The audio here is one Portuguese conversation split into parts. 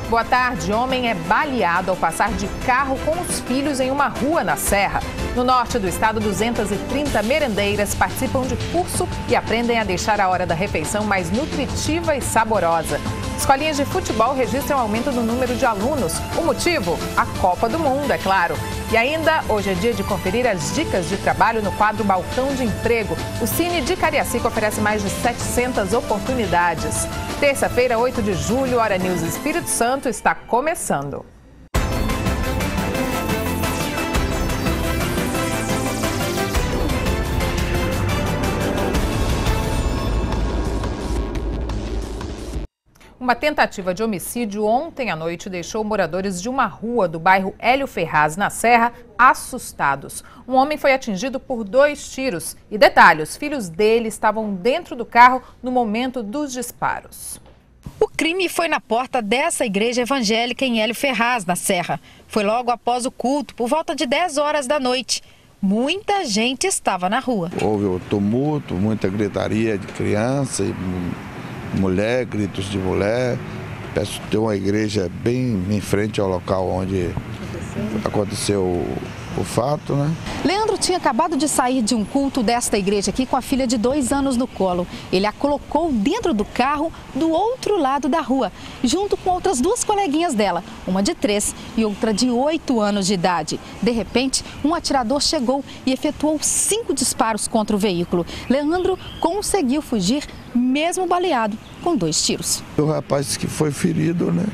Boa tarde. Homem é baleado ao passar de carro com os filhos em uma rua na Serra. No norte do estado, 230 merendeiras participam de curso e aprendem a deixar a hora da refeição mais nutritiva e saborosa. Escolinhas de futebol registram aumento no número de alunos. O motivo? A Copa do Mundo, é claro. E ainda, hoje é dia de conferir as dicas de trabalho no quadro Balcão de Emprego. O Cine de Cariacica oferece mais de 700 oportunidades. Terça-feira, 8 de julho, Hora News Espírito Santo está começando. Uma tentativa de homicídio ontem à noite deixou moradores de uma rua do bairro Hélio Ferraz, na Serra, assustados. Um homem foi atingido por 2 tiros. E detalhe, os filhos dele estavam dentro do carro no momento dos disparos. O crime foi na porta dessa igreja evangélica em Hélio Ferraz, na Serra. Foi logo após o culto, por volta de 10 horas da noite. Muita gente estava na rua. Houve o tumulto, muita gritaria de criança e mulher, gritos de mulher. Peço ter uma igreja bem em frente ao local onde aconteceu o fato, né? Leandro tinha acabado de sair de um culto desta igreja aqui com a filha de 2 anos no colo. Ele a colocou dentro do carro do outro lado da rua, junto com outras 2 coleguinhas dela, uma de 3 e outra de 8 anos de idade. De repente, um atirador chegou e efetuou 5 disparos contra o veículo. Leandro conseguiu fugir, mesmo baleado, com 2 tiros. O rapaz que foi ferido, né,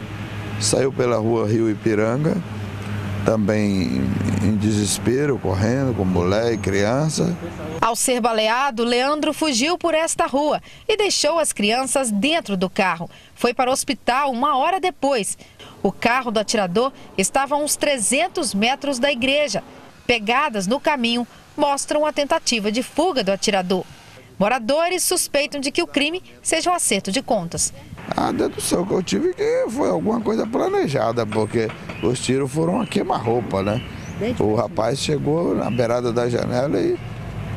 saiu pela rua Rio Ipiranga, também em desespero, correndo com mulher e criança. Ao ser baleado, Leandro fugiu por esta rua e deixou as crianças dentro do carro. Foi para o hospital 1 hora depois. O carro do atirador estava a uns 300 metros da igreja. Pegadas no caminho mostram a tentativa de fuga do atirador. Moradores suspeitam de que o crime seja um acerto de contas. A dedução que eu tive que foi alguma coisa planejada, porque os tiros foram a queima-roupa, né? O rapaz chegou na beirada da janela e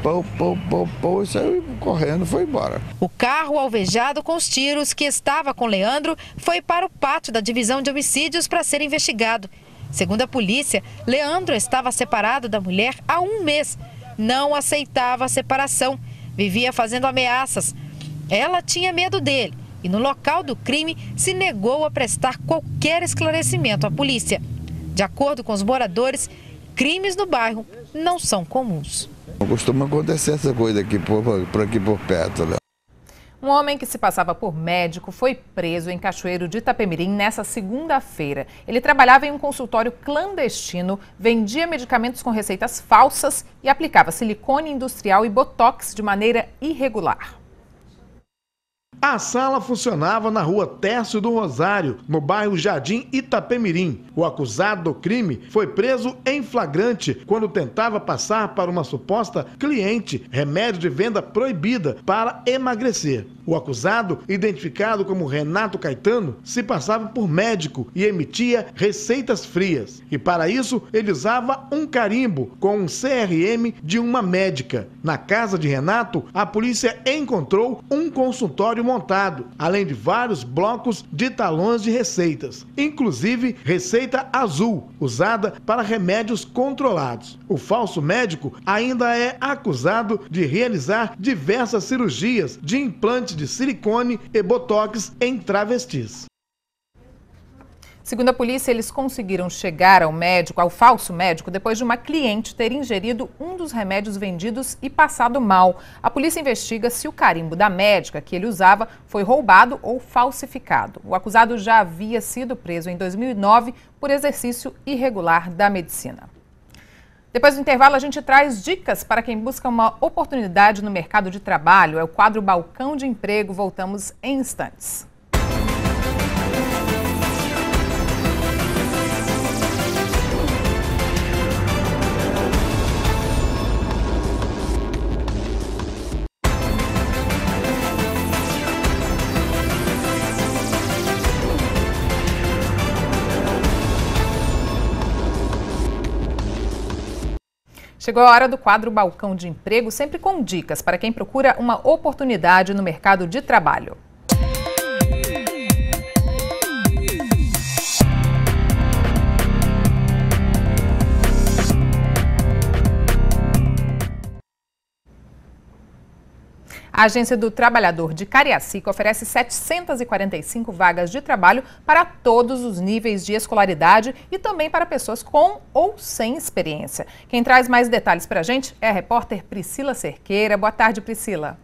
pô, saiu correndo, foi embora. O carro alvejado com os tiros que estava com Leandro foi para o pátio da divisão de homicídios para ser investigado. Segundo a polícia, Leandro estava separado da mulher há 1 mês. Não aceitava a separação, vivia fazendo ameaças. Ela tinha medo dele e no local do crime se negou a prestar qualquer esclarecimento à polícia. De acordo com os moradores, crimes no bairro não são comuns. Não costuma acontecer essa coisa aqui por perto, né? Um homem que se passava por médico foi preso em Cachoeiro de Itapemirim nessa segunda-feira. Ele trabalhava em um consultório clandestino, vendia medicamentos com receitas falsas e aplicava silicone industrial e botox de maneira irregular. A sala funcionava na rua Tércio do Rosário, no bairro Jardim Itapemirim. O acusado do crime foi preso em flagrante quando tentava passar para uma suposta cliente remédio de venda proibida para emagrecer. O acusado, identificado como Renato Caetano, se passava por médico e emitia receitas frias. E para isso, ele usava um carimbo com um CRM de uma médica. Na casa de Renato, a polícia encontrou um consultório montado, além de vários blocos de talões de receitas, inclusive receita azul, usada para remédios controlados. O falso médico ainda é acusado de realizar diversas cirurgias de implante de silicone e botox em travestis. Segundo a polícia, eles conseguiram chegar ao falso médico, depois de uma cliente ter ingerido um dos remédios vendidos e passado mal. A polícia investiga se o carimbo da médica que ele usava foi roubado ou falsificado. O acusado já havia sido preso em 2009 por exercício irregular da medicina. Depois do intervalo, a gente traz dicas para quem busca uma oportunidade no mercado de trabalho. É o quadro Balcão de Emprego. Voltamos em instantes. Chegou a hora do quadro Balcão de Emprego, sempre com dicas para quem procura uma oportunidade no mercado de trabalho. A Agência do Trabalhador de Cariacica oferece 745 vagas de trabalho para todos os níveis de escolaridade e também para pessoas com ou sem experiência. Quem traz mais detalhes para a gente é a repórter Priscila Cerqueira. Boa tarde, Priscila.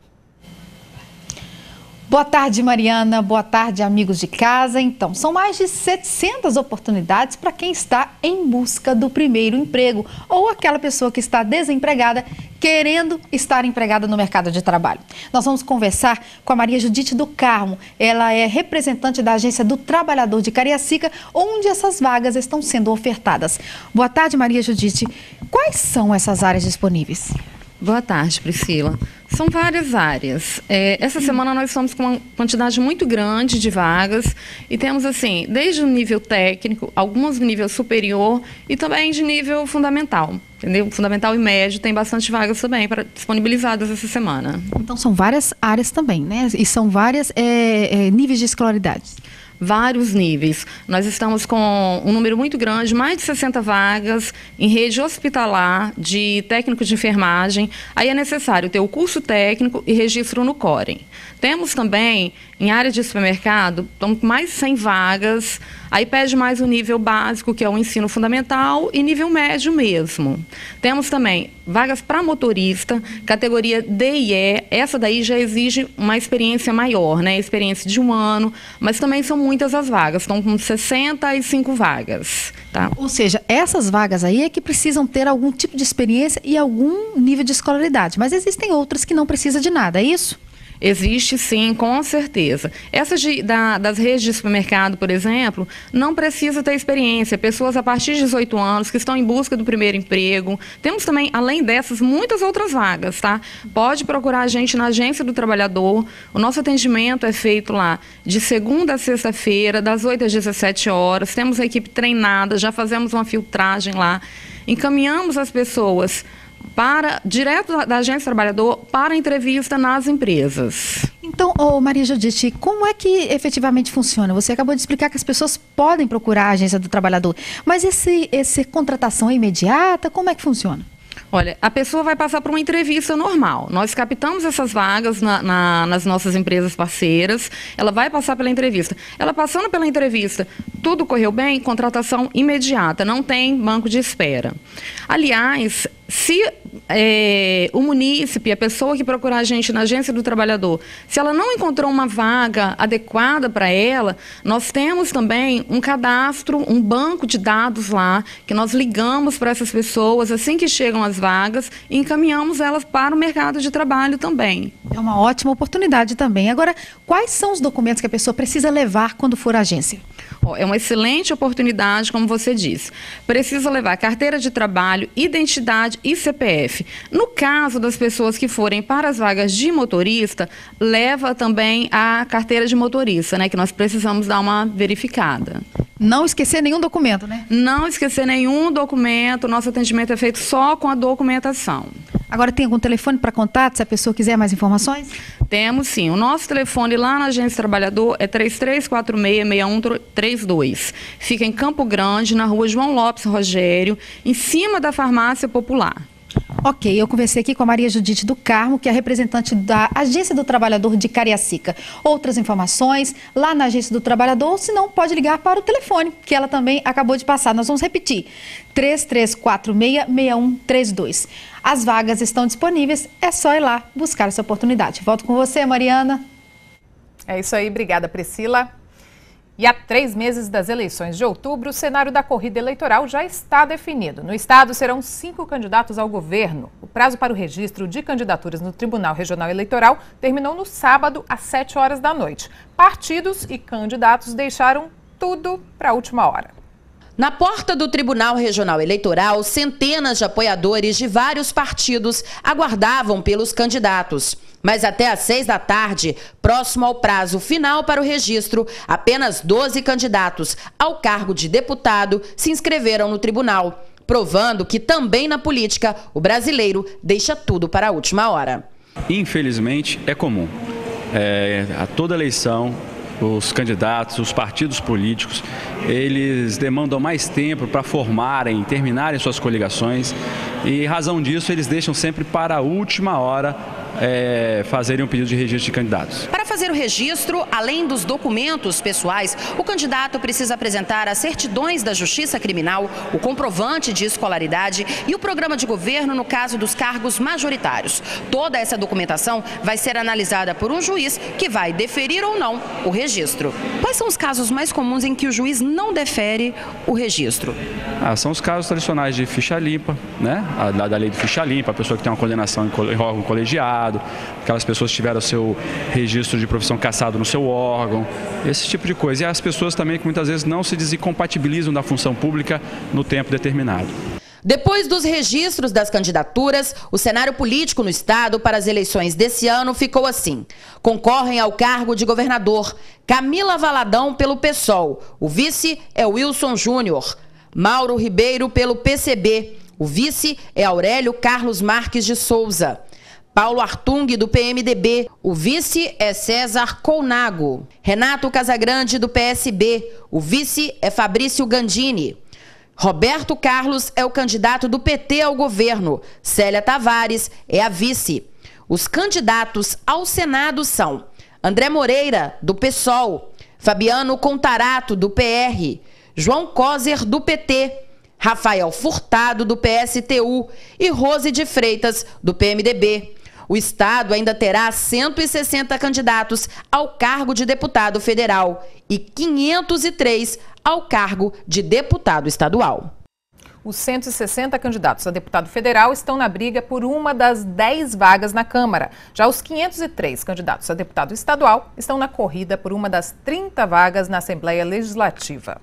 Boa tarde, Mariana. Boa tarde, amigos de casa. Então, são mais de 700 oportunidades para quem está em busca do primeiro emprego ou aquela pessoa que está desempregada, querendo estar empregada no mercado de trabalho. Nós vamos conversar com a Maria Judite do Carmo. Ela é representante da Agência do Trabalhador de Cariacica, onde essas vagas estão sendo ofertadas. Boa tarde, Maria Judite. Quais são essas áreas disponíveis? Boa tarde, Priscila. São várias áreas. Essa semana nós estamos com uma quantidade muito grande de vagas e temos, assim, desde o nível técnico, algumas de nível superior e também de nível fundamental. Entendeu? Fundamental e médio tem bastante vagas também disponibilizadas essa semana. Então, são várias áreas também, né? E são vários níveis de escolaridade. Vários níveis. Nós estamos com um número muito grande, mais de 60 vagas em rede hospitalar de técnico de enfermagem. Aí é necessário ter o curso técnico e registro no Corem. Temos também, em área de supermercado, mais de 100 vagas. Aí pede mais o nível básico, que é o ensino fundamental, e nível médio mesmo. Temos também vagas para motorista, categoria D e E. Essa daí já exige uma experiência maior, né? Experiência de 1 ano, mas também são muitas as vagas. Estão com 65 vagas, tá? Ou seja, essas vagas aí é que precisam ter algum tipo de experiência e algum nível de escolaridade. Mas existem outras que não precisam de nada, é isso? Existe sim, com certeza. Essas das redes de supermercado, por exemplo, não precisa ter experiência. Pessoas a partir de 18 anos que estão em busca do primeiro emprego. Temos também, além dessas, muitas outras vagas, tá? Pode procurar a gente na Agência do Trabalhador. O nosso atendimento é feito lá de segunda a sexta-feira, das 8 às 17 horas. Temos a equipe treinada, já fazemos uma filtragem lá. Encaminhamos as pessoas direto da Agência do Trabalhador para entrevista nas empresas. Então, Maria Judite, como é que efetivamente funciona? Você acabou de explicar que as pessoas podem procurar a Agência do Trabalhador, mas essa contratação é imediata? Como é que funciona? Olha, a pessoa vai passar por uma entrevista normal. Nós captamos essas vagas nas nossas empresas parceiras. Ela vai passar pela entrevista. Ela passando pela entrevista, tudo correu bem, contratação imediata, não tem banco de espera. Aliás, se o munícipe, a pessoa que procura a gente na Agência do Trabalhador, se ela não encontrou uma vaga adequada para ela, nós temos também um cadastro, um banco de dados lá, que nós ligamos para essas pessoas assim que chegam as vagas e encaminhamos elas para o mercado de trabalho também. É uma ótima oportunidade também. Agora, quais são os documentos que a pessoa precisa levar quando for à agência? É uma excelente oportunidade, como você disse. Precisa levar carteira de trabalho, identidade e CPF. No caso das pessoas que forem para as vagas de motorista, leva também a carteira de motorista, né? Que nós precisamos dar uma verificada. Não esquecer nenhum documento, né? Não esquecer nenhum documento. Nosso atendimento é feito só com a documentação. Agora, tem algum telefone para contato, se a pessoa quiser mais informações? Temos sim. O nosso telefone lá na Agência do Trabalhador é 3346-6132. Fica em Campo Grande, na rua João Lopes Rogério, em cima da Farmácia Popular. Ok, eu conversei aqui com a Maria Judite do Carmo, que é representante da Agência do Trabalhador de Cariacica. Outras informações lá na Agência do Trabalhador, ou se não, pode ligar para o telefone, que ela também acabou de passar. Nós vamos repetir, 3346-6132. As vagas estão disponíveis, é só ir lá buscar essa oportunidade. Volto com você, Mariana. É isso aí, obrigada, Priscila. E há 3 meses das eleições de outubro, o cenário da corrida eleitoral já está definido. No estado, serão 5 candidatos ao governo. O prazo para o registro de candidaturas no Tribunal Regional Eleitoral terminou no sábado, às 7 horas da noite. Partidos e candidatos deixaram tudo para a última hora. Na porta do Tribunal Regional Eleitoral, centenas de apoiadores de vários partidos aguardavam pelos candidatos. Mas até às 6 da tarde, próximo ao prazo final para o registro, apenas 12 candidatos ao cargo de deputado se inscreveram no tribunal, provando que também na política o brasileiro deixa tudo para a última hora. Infelizmente, é comum. A toda eleição, os candidatos, os partidos políticos, eles demandam mais tempo para formarem, terminarem suas coligações e, em razão disso, eles deixam sempre para a última hora fazerem um pedido de registro de candidatos. Para fazer o registro, além dos documentos pessoais, o candidato precisa apresentar as certidões da Justiça Criminal, o comprovante de escolaridade e o programa de governo no caso dos cargos majoritários. Toda essa documentação vai ser analisada por um juiz que vai deferir ou não o registro. Quais são os casos mais comuns em que o juiz não defere o registro? São os casos tradicionais de ficha limpa, né? Da lei de ficha limpa, a pessoa que tem uma condenação em órgão colegiado, aquelas pessoas que tiveram o seu registro de profissão cassado no seu órgão, esse tipo de coisa. E as pessoas também que muitas vezes não se desincompatibilizam da função pública no tempo determinado. Depois dos registros das candidaturas, o cenário político no estado para as eleições desse ano ficou assim. Concorrem ao cargo de governador Camila Valadão pelo PSOL, o vice é Wilson Júnior. Mauro Ribeiro pelo PCB, o vice é Aurélio Carlos Marques de Souza. Paulo Artung, do PMDB, o vice é César Colnago. Renato Casagrande, do PSB, o vice é Fabrício Gandini. Roberto Carlos é o candidato do PT ao governo. Célia Tavares é a vice. Os candidatos ao Senado são André Moreira, do PSOL, Fabiano Contarato, do PR, João Coser, do PT, Rafael Furtado, do PSTU e Rose de Freitas, do PMDB. O estado ainda terá 160 candidatos ao cargo de deputado federal e 503 ao cargo de deputado estadual. Os 160 candidatos a deputado federal estão na briga por uma das 10 vagas na Câmara. Já os 503 candidatos a deputado estadual estão na corrida por uma das 30 vagas na Assembleia Legislativa.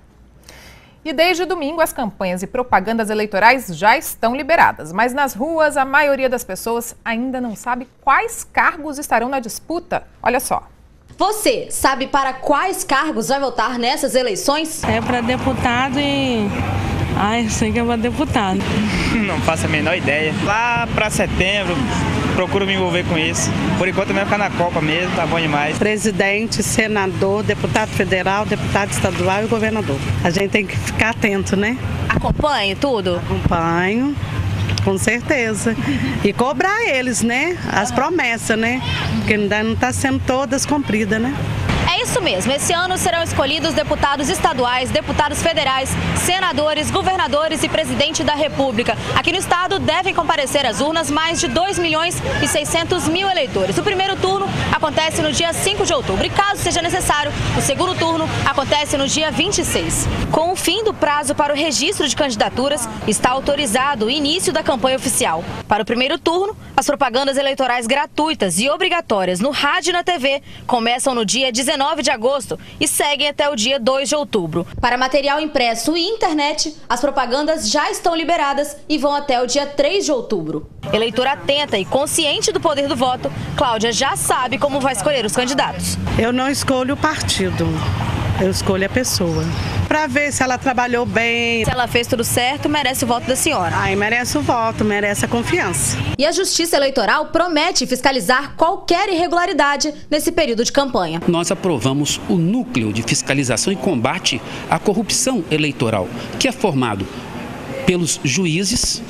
E desde domingo, as campanhas e propagandas eleitorais já estão liberadas. Mas nas ruas, a maioria das pessoas ainda não sabe quais cargos estarão na disputa. Olha só. Você sabe para quais cargos vai votar nessas eleições? É para deputado e... eu sei que é para deputado. Não faço a menor ideia. Lá para setembro, procuro me envolver com isso. Por enquanto, mesmo ficar na Copa mesmo, tá bom demais. Presidente, senador, deputado federal, deputado estadual e governador. A gente tem que ficar atento, né? Acompanhe tudo? Acompanho, com certeza. E cobrar eles, né? As promessas, né? Porque ainda não está sendo todas cumpridas, né? É isso mesmo, esse ano serão escolhidos deputados estaduais, deputados federais, senadores, governadores e presidente da República. Aqui no estado devem comparecer às urnas mais de 2.600.000 eleitores. O primeiro turno acontece no dia 5 de outubro e, caso seja necessário, o segundo turno acontece no dia 26. Com o fim do prazo para o registro de candidaturas, está autorizado o início da campanha oficial. Para o primeiro turno, as propagandas eleitorais gratuitas e obrigatórias no rádio e na TV começam no dia 19 de agosto e seguem até o dia 2 de outubro. Para material impresso e internet, as propagandas já estão liberadas e vão até o dia 3 de outubro. Eleitora atenta e consciente do poder do voto, Cláudia já sabe como vai escolher os candidatos. Eu não escolho o partido, eu escolho a pessoa. Para ver se ela trabalhou bem. Se ela fez tudo certo, merece o voto da senhora. Merece o voto, merece a confiança. E a Justiça Eleitoral promete fiscalizar qualquer irregularidade nesse período de campanha. Nós aprovamos o Núcleo de Fiscalização e Combate à Corrupção Eleitoral, que é formado pelos juízes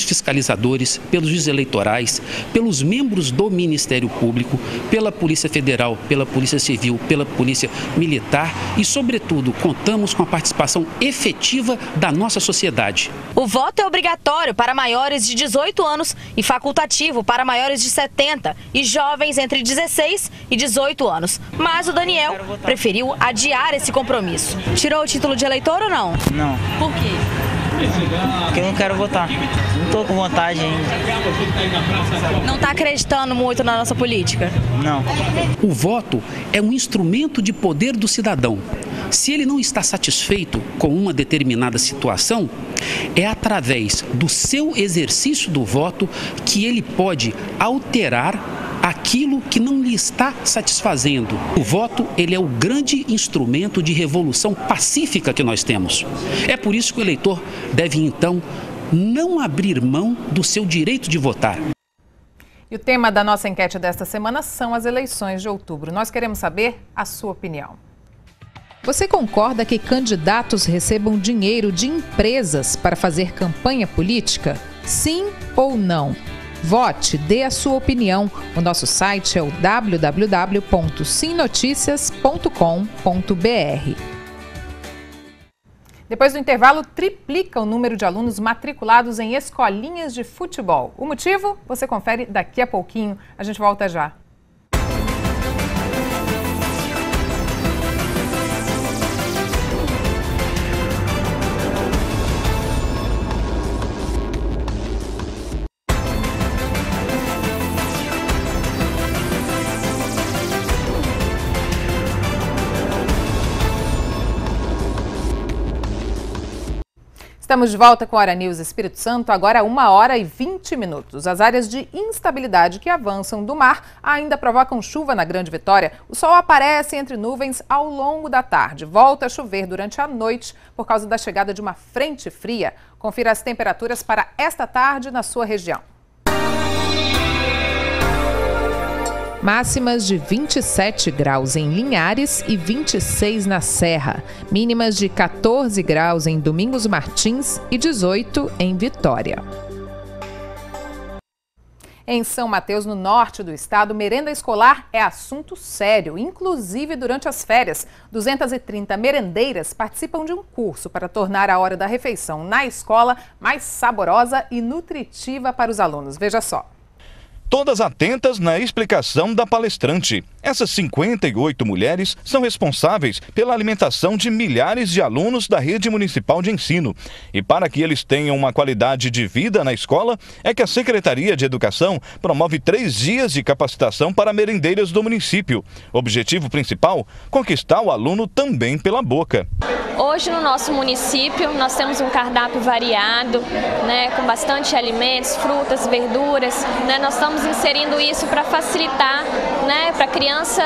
fiscalizadores, pelos juízes eleitorais, pelos membros do Ministério Público, pela Polícia Federal, pela Polícia Civil, pela Polícia Militar e, sobretudo, contamos com a participação efetiva da nossa sociedade. O voto é obrigatório para maiores de 18 anos e facultativo para maiores de 70 e jovens entre 16 e 18 anos. Mas o Daniel preferiu adiar esse compromisso. Tirou o título de eleitor ou não? Não. Por quê? Porque eu não quero votar. Não estou com vontade ainda. Não está acreditando muito na nossa política? Não. O voto é um instrumento de poder do cidadão. Se ele não está satisfeito com uma determinada situação, é através do seu exercício do voto que ele pode alterar aquilo que não lhe está satisfazendo. O voto, ele é o grande instrumento de revolução pacífica que nós temos. É por isso que o eleitor deve, então, não abrir mão do seu direito de votar. E o tema da nossa enquete desta semana são as eleições de outubro. Nós queremos saber a sua opinião. Você concorda que candidatos recebam dinheiro de empresas para fazer campanha política? Sim ou não? Vote, dê a sua opinião. O nosso site é o www.simnoticias.com.br. Depois do intervalo, triplica o número de alunos matriculados em escolinhas de futebol. O motivo? Você confere daqui a pouquinho. A gente volta já. Estamos de volta com a Hora News Espírito Santo, agora 1h20. As áreas de instabilidade que avançam do mar ainda provocam chuva na Grande Vitória. O sol aparece entre nuvens ao longo da tarde. Volta a chover durante a noite por causa da chegada de uma frente fria. Confira as temperaturas para esta tarde na sua região. Máximas de 27 graus em Linhares e 26 na Serra. Mínimas de 14 graus em Domingos Martins e 18 em Vitória. Em São Mateus, no norte do estado, merenda escolar é assunto sério, inclusive durante as férias. 230 merendeiras participam de um curso para tornar a hora da refeição na escola mais saborosa e nutritiva para os alunos. Veja só. Todas atentas na explicação da palestrante. Essas 58 mulheres são responsáveis pela alimentação de milhares de alunos da rede municipal de ensino. E para que eles tenham uma qualidade de vida na escola, é que a Secretaria de Educação promove 3 dias de capacitação para merendeiras do município. Objetivo principal, conquistar o aluno também pela boca. Hoje no nosso município nós temos um cardápio variado, com bastante alimentos, frutas, verduras. Nós estamos inserindo isso para facilitar, para a criança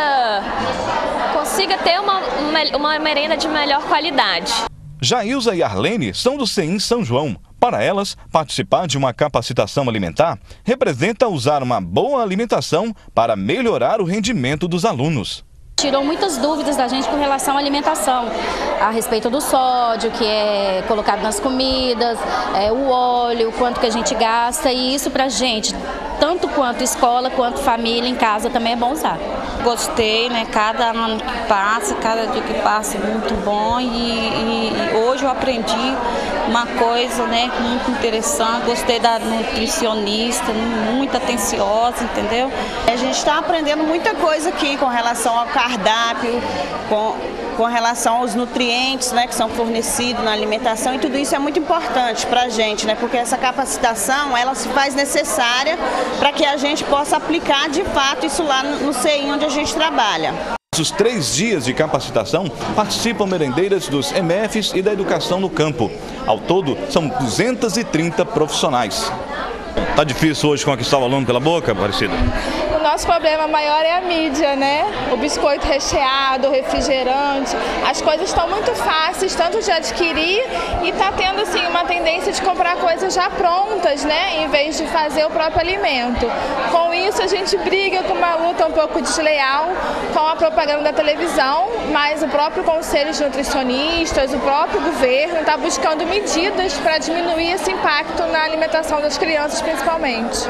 consiga ter uma merenda de melhor qualidade. Jailza e Arlene são do CEIM São João. Para elas, participar de uma capacitação alimentar representa usar uma boa alimentação para melhorar o rendimento dos alunos. Tirou muitas dúvidas da gente com relação à alimentação, a respeito do sódio que é colocado nas comidas, o óleo, quanto que a gente gasta, e isso pra gente, tanto quanto escola, quanto família, em casa também é bom usar. Gostei, cada ano que passa, cada dia que passa é muito bom e hoje eu aprendi uma coisa muito interessante, gostei da nutricionista, muito atenciosa, entendeu? A gente está aprendendo muita coisa aqui com relação ao cardápio, com relação aos nutrientes que são fornecidos na alimentação, e tudo isso é muito importante para a gente, porque essa capacitação ela se faz necessária para que a gente possa aplicar de fato isso lá no CEIM onde a gente trabalha. Nos 3 dias de capacitação, participam merendeiras dos EMEFs e da educação no campo. Ao todo, são 230 profissionais. Tá difícil hoje conquistar o aluno pela boca, Aparecida? O nosso problema maior é a mídia, O biscoito recheado, o refrigerante, as coisas estão muito fáceis, tanto de adquirir, e está tendo assim uma tendência de comprar coisas já prontas, em vez de fazer o próprio alimento. Com isso a gente briga com uma luta um pouco desleal com a propaganda da televisão, mas o próprio Conselho de Nutricionistas, o próprio governo está buscando medidas para diminuir esse impacto na alimentação das crianças, principalmente.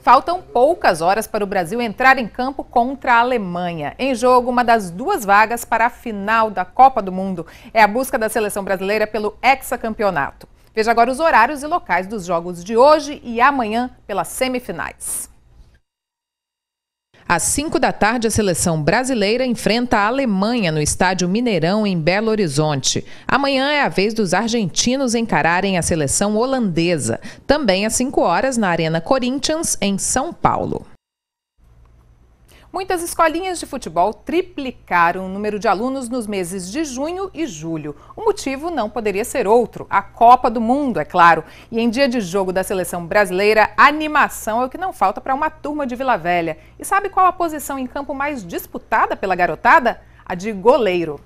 Faltam poucas horas para o Brasil entrar em campo contra a Alemanha. Em jogo, uma das 2 vagas para a final da Copa do Mundo. É a busca da seleção brasileira pelo hexacampeonato. Veja agora os horários e locais dos jogos de hoje e amanhã pelas semifinais. Às 5 da tarde, a seleção brasileira enfrenta a Alemanha no estádio Mineirão, em Belo Horizonte. Amanhã é a vez dos argentinos encararem a seleção holandesa. Também às 5 horas, na Arena Corinthians, em São Paulo. Muitas escolinhas de futebol triplicaram o número de alunos nos meses de junho e julho. O motivo não poderia ser outro, a Copa do Mundo, é claro. E em dia de jogo da seleção brasileira, animação é o que não falta para uma turma de Vila Velha. E sabe qual a posição em campo mais disputada pela garotada? A de goleiro.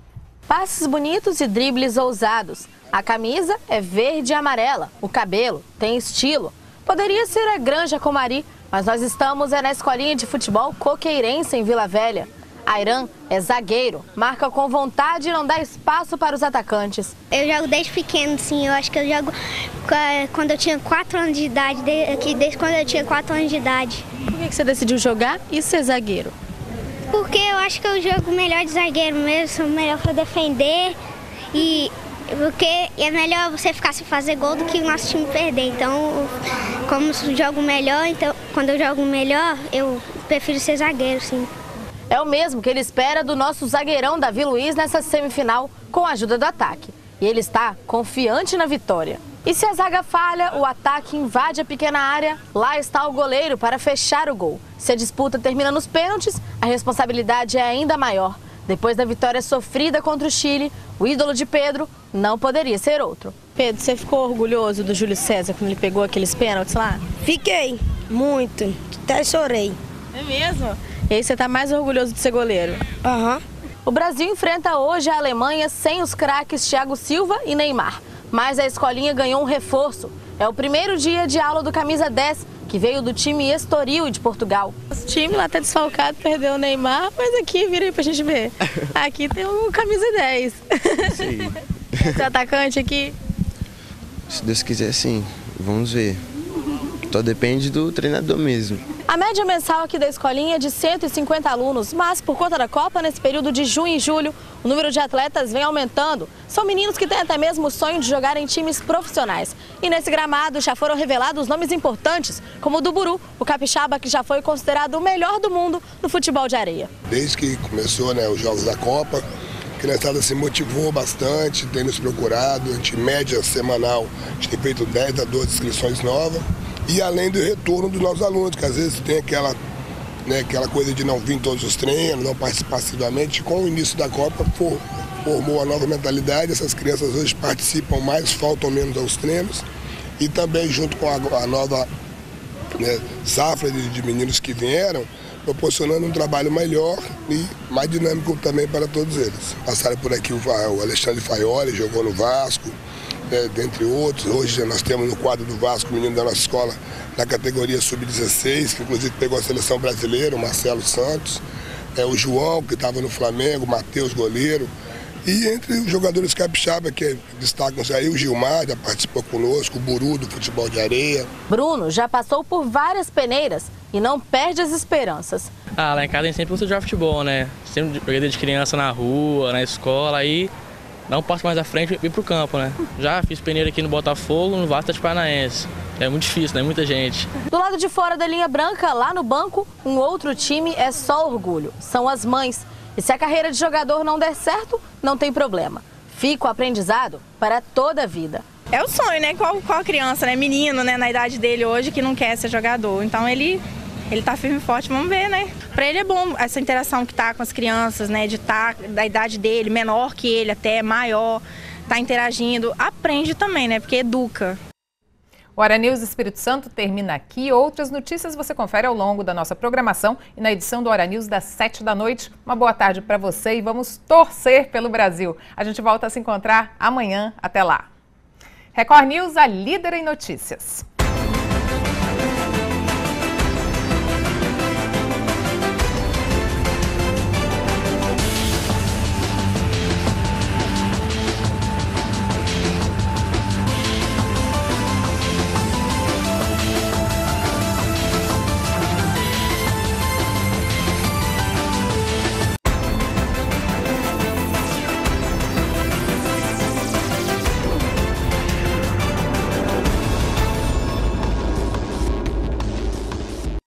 Passes bonitos e dribles ousados. A camisa é verde e amarela, o cabelo tem estilo. Poderia ser a Granja Comari, mas nós estamos na escolinha de futebol Coqueirense, em Vila Velha. Airan é zagueiro, marca com vontade e não dá espaço para os atacantes. Eu jogo desde pequeno, sim. Eu acho que eu jogo quando eu tinha 4 anos de idade, desde quando eu tinha 4 anos de idade. Por que você decidiu jogar e ser zagueiro? Porque eu acho que eu jogo melhor de zagueiro mesmo, sou melhor para defender e porque é melhor você ficar sem fazer gol do que o nosso time perder. Então, como eu jogo melhor, então quando eu jogo melhor, eu prefiro ser zagueiro, sim. É o mesmo que ele espera do nosso zagueirão Davi Luiz nessa semifinal com a ajuda do ataque. E ele está confiante na vitória. E se a zaga falha, o ataque invade a pequena área, lá está o goleiro para fechar o gol. Se a disputa termina nos pênaltis, a responsabilidade é ainda maior. Depois da vitória sofrida contra o Chile, o ídolo de Pedro não poderia ser outro. Pedro, você ficou orgulhoso do Júlio César quando ele pegou aqueles pênaltis lá? Fiquei, muito, até chorei. É mesmo? E aí você tá mais orgulhoso de ser goleiro? Aham. O Brasil enfrenta hoje a Alemanha sem os craques Thiago Silva e Neymar. Mas a escolinha ganhou um reforço. É o primeiro dia de aula do Camisa 10, que veio do time Estoril de Portugal. O time lá tá desfalcado, perdeu o Neymar, mas aqui, vira aí pra gente ver. Aqui tem o Camisa 10. Sim. Esse atacante aqui. Se Deus quiser, sim. Vamos ver. Só depende do treinador mesmo. A média mensal aqui da escolinha é de 150 alunos, mas por conta da Copa, nesse período de junho e julho, o número de atletas vem aumentando. São meninos que têm até mesmo o sonho de jogar em times profissionais. E nesse gramado já foram revelados nomes importantes, como o do Buru, o capixaba que já foi considerado o melhor do mundo no futebol de areia. Desde que começou, os jogos da Copa, a criançada se motivou bastante, tem nos procurado, a gente média semanal, a gente tem feito 10 a 12 inscrições novas. E além do retorno dos nossos alunos, que às vezes tem aquela coisa de não vir todos os treinos, não participar assiduamente. Com o início da Copa, formou a nova mentalidade, essas crianças hoje participam mais, faltam menos aos treinos. E também junto com a nova safra de meninos que vieram, proporcionando um trabalho melhor e mais dinâmico também para todos eles. Passaram por aqui o Alexandre Faioli, jogou no Vasco, dentre outros. Hoje nós temos no quadro do Vasco o menino da nossa escola na categoria sub-16, que inclusive pegou a seleção brasileira, o Marcelo Santos, o João, que estava no Flamengo, o Matheus, goleiro. E entre os jogadores capixaba que destacam-se aí, o Gilmar já participou conosco, o Buru do futebol de areia. Bruno já passou por várias peneiras e não perde as esperanças. Lá em casa a gente sempre gosta de jogar futebol, né? Sempre joguei desde criança na rua, na escola, aí dá um passo mais à frente e ir pro campo, né? Já fiz peneira aqui no Botafogo, no Vasco Paranaense. É muito difícil, né? Muita gente. Do lado de fora da linha branca, lá no banco, um outro time é só orgulho. São as mães. E se a carreira de jogador não der certo, não tem problema. Fica o aprendizado para toda a vida. É o sonho, né? Qual criança, né? Menino, né? Na idade dele hoje que não quer ser jogador. Então ele tá firme e forte, vamos ver, né? Para ele é bom essa interação que tá com as crianças, né? De estar da idade dele, menor que ele, até maior, tá interagindo. Aprende também, né? Porque educa. O Hora News Espírito Santo termina aqui. Outras notícias você confere ao longo da nossa programação e na edição do Hora News das 7 da noite. Uma boa tarde para você e vamos torcer pelo Brasil. A gente volta a se encontrar amanhã. Até lá. Record News, a líder em notícias.